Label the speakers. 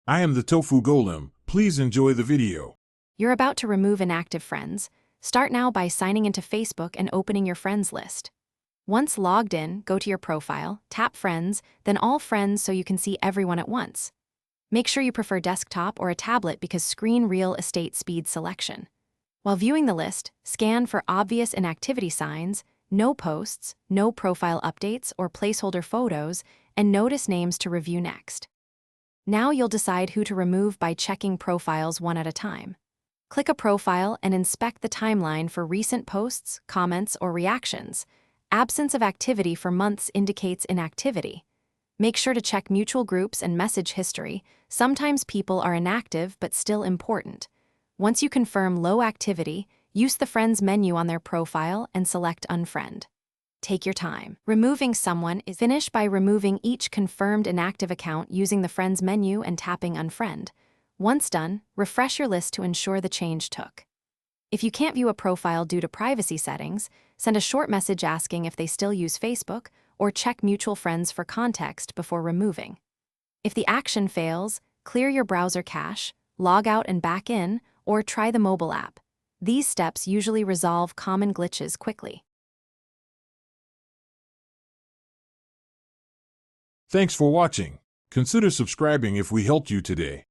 Speaker 1: I am the Tofu Golem. Please enjoy the video.
Speaker 2: You're about to remove inactive friends. Start now by signing into Facebook and opening your friends list. Once logged in, go to your profile, tap Friends, then All Friends so you can see everyone at once. Make sure you prefer desktop or a tablet because screen real estate speeds selection. While viewing the list, scan for obvious inactivity signs, no posts, no profile updates or placeholder photos, and notice names to review next. Now you'll decide who to remove by checking profiles one at a time. Click a profile and inspect the timeline for recent posts, comments, or reactions. Absence of activity for months indicates inactivity. Make sure to check mutual groups and message history. Sometimes people are inactive but still important. Once you confirm low activity, use the Friends menu on their profile and select Unfriend. Take your time. Removing someone is finished by removing each confirmed inactive account using the Friends menu and tapping Unfriend. Once done, refresh your list to ensure the change took. If you can't view a profile due to privacy settings, send a short message asking if they still use Facebook or check mutual friends for context before removing. If the action fails, clear your browser cache, log out and back in, or try the mobile app. These steps usually resolve common glitches quickly.
Speaker 1: Thanks for watching. Consider subscribing if we helped you today.